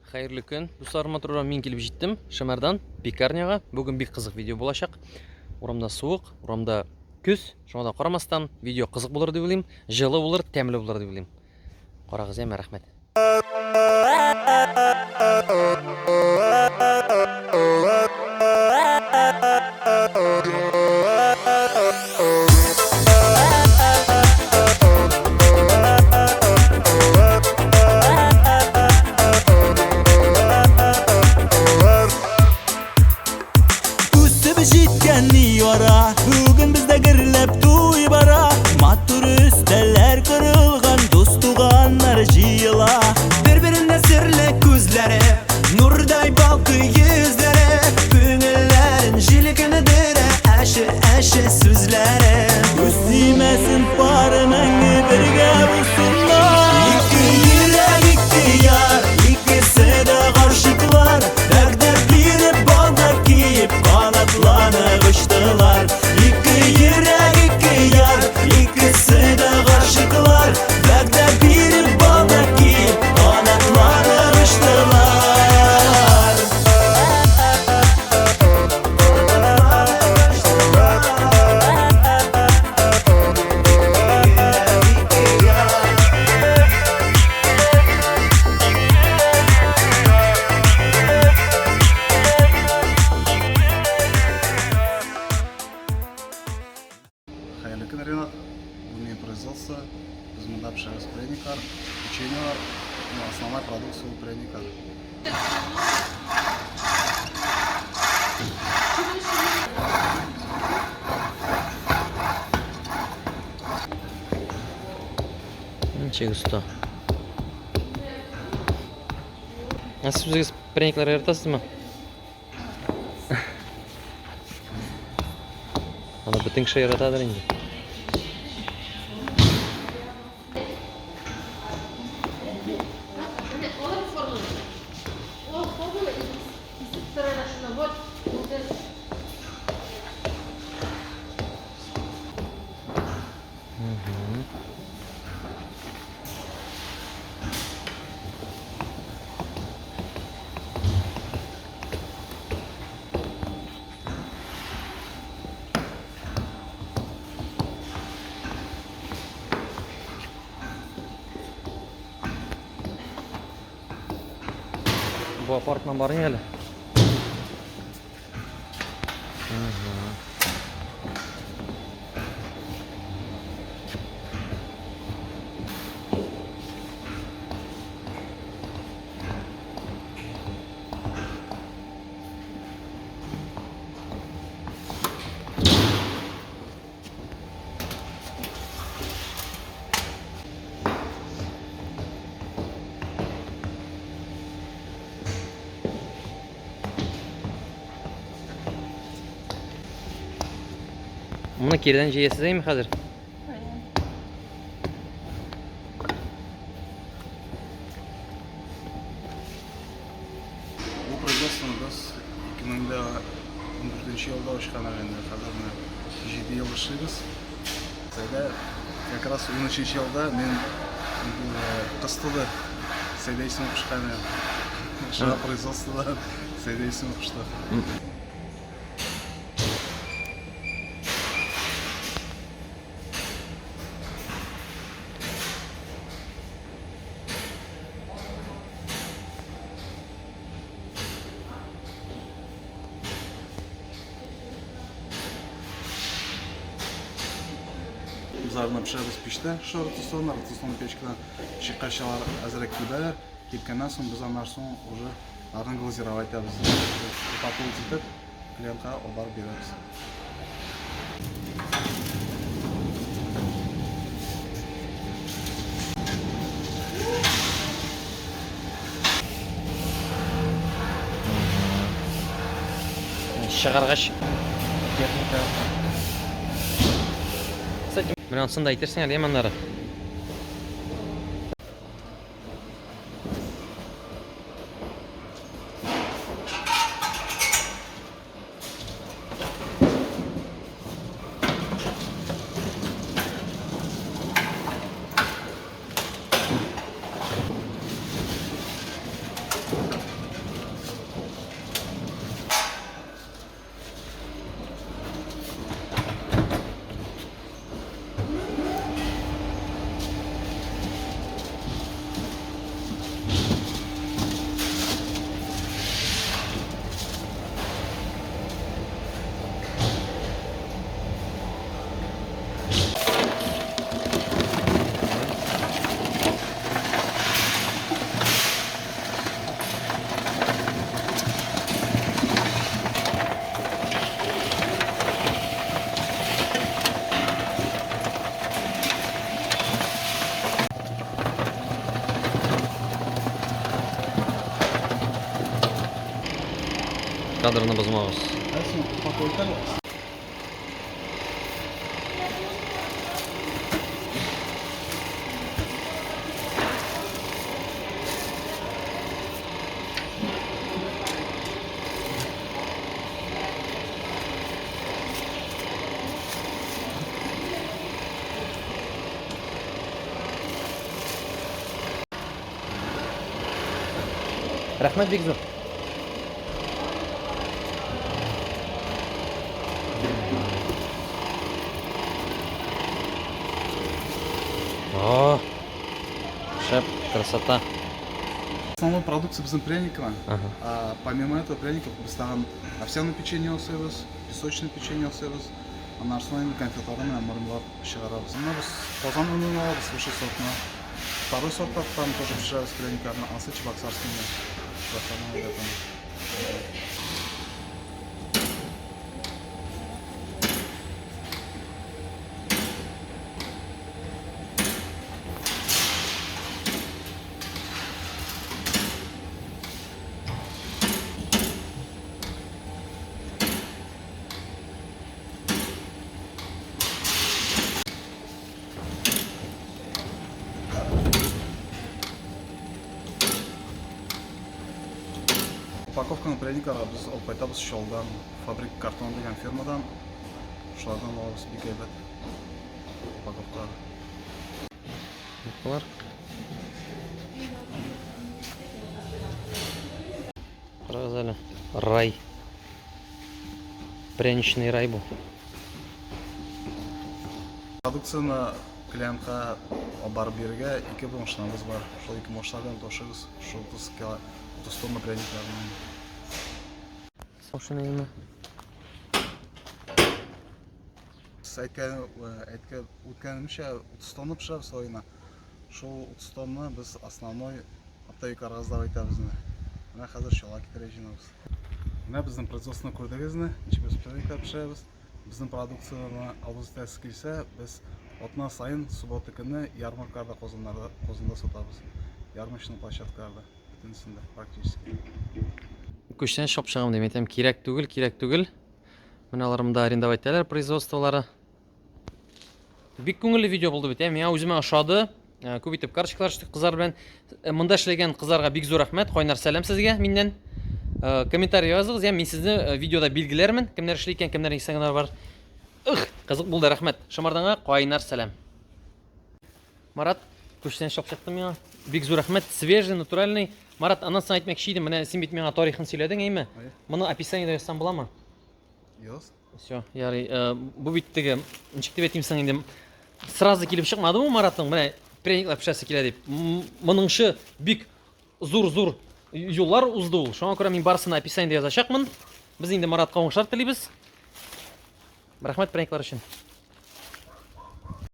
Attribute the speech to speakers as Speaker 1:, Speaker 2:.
Speaker 1: Xayrlı kun. Dostlarıma turra men kelip жетtim Шымардан пекарняга. Бүгін бик қызық видео болашақ. Урамда суық, урамда күз. Шоңадан қарамастан видео қызық болар деп ойлаймын. Жылы болар, тәмлі болар деп ойлаймын. Қарағыз, рахмет.
Speaker 2: Bugün bizde gırlep duy bara Mattur üsteler kırılgan Dostuğanlar jıyıla Birbirine sirli gözleri Nurday balkı yüzleri Bünüllerin jilikini dire Eşi sözleri Üstümesin parının birge bulsunlar İki yürek iki yar İkisi de karşıklar Degder girip balda giyip Kanatlanı kıştılar İki yürek iki yar İkisi de karşıklar Degder girip balda giyip Kanatlanı kıştılar
Speaker 3: Ренат, умеем производство, безмунда пшевый пряникар, печенье, основная продукция у пряникар.
Speaker 1: Чек usta. Siz bizga pryaniklar yaratasizmi? Ana bütün kişi yaratadır endi. Bu apartman var ya. Bunu kirden jeyesiz mi hazır?
Speaker 3: Bu производствоны biz 2014 yılda oshqana endi hozir 7 yil ishlaymiz. Sayda как раз 13 yilda men qistida Saydaysin o'qishqani. Shuna производствоda Saydaysin o'qishdi. Zarna pişiriz pişti. Şu rıtıston peşkiden şıkkaşalar azrek gider. Gitkendan sonra biz onlar sonra уже ardan glazировать yapız. Упаковывать etip klientка obar bereriz.
Speaker 1: Шығарғаш техника. Мен онсында айтерсің әлі еманлары. Кадрны бузмабыз.
Speaker 3: Әсін упаковканы.
Speaker 1: Рахмет бик зур. О, шеп, красота.
Speaker 3: Основной продукция біздің пряникова.
Speaker 1: Ага.
Speaker 3: А помимо этого пряников біз тағын овсяное печенье осайбыз, песочное печенье осайбыз. Ана арсенальный конфетларымен мұрынлап шығарабыз. Мына біз қозан өнімін алабыз, высший сортына. Второй сорттан тоже пішірамыз пряниктарны, асы чебоксарскими. Упаковканы пряникларға біз алып қайтабыз Шолдан, фабрик картон деген фирмадан. Шолардан алабыз бик әйбәт упаковкалар.
Speaker 1: Бұлар. Қарағыз әлі. Рай. Пряничный рай бұл.
Speaker 3: Продукцияны клиентқа барып беруге 2 машинабыз бар. Шол 2 машинадан тошығыз. Шол 30 тонна пряниклардан.
Speaker 1: Саушыны еме.
Speaker 3: Өткенімше 30 тонна пішірабыз ойына. Шол 30 тонна біз основной оптовик арғаздап айтабыз. Мына қазір шола кетіре жинабыз. Мына біздің производствоны көрдігізні, біз пряниклар пішірабыз. Біздің продукцияны алғызытасы келсе, біз отна сайын суббота күні ярмаркаларда қозында сатабыз. Ярмарочный площадкаларда, бүтінсінде практически.
Speaker 1: Көштен шоп шығам деметем, керек түгіл. Мыналарымда арендователер производстволары. Бик көңілі видео болды бет. Мен өзіме ошады. Көбейтіп карточкалар іштік қызар білен. Мұнда ішлеген қызарға бик зор рахмет. Қойнар сәлем сізге менен. Комментарий жазыңыз. Мен сізді видеода белгілермін. Кімдер ішлейкен, кімдер естігендер бар. Қызық болды, рахмет. Шымардаңа қойнар сәлем. Марат, көштен шоп шықтым мен. Бик зор рахмет. Свежий, натуральный. Марат, анасын айтмек шейді. Міне сен бет менің тарихын сөйледің, әйме? Мұны описаниеда жазсам бола ма?
Speaker 3: Йос?
Speaker 1: Все, ярый. Бұл беттегі нешікті бетімсің енді сразу келіп шықмады ма Мараттың? Міне пряниклар пішасы келеді деп. Мұныңшы бик зур юллар ұзды ол. Шоңа көре мен барысына описаниеда жазашақмын. Біз енді Маратқа оң шарт тілейбіз. Рахмет пряниклар үшін.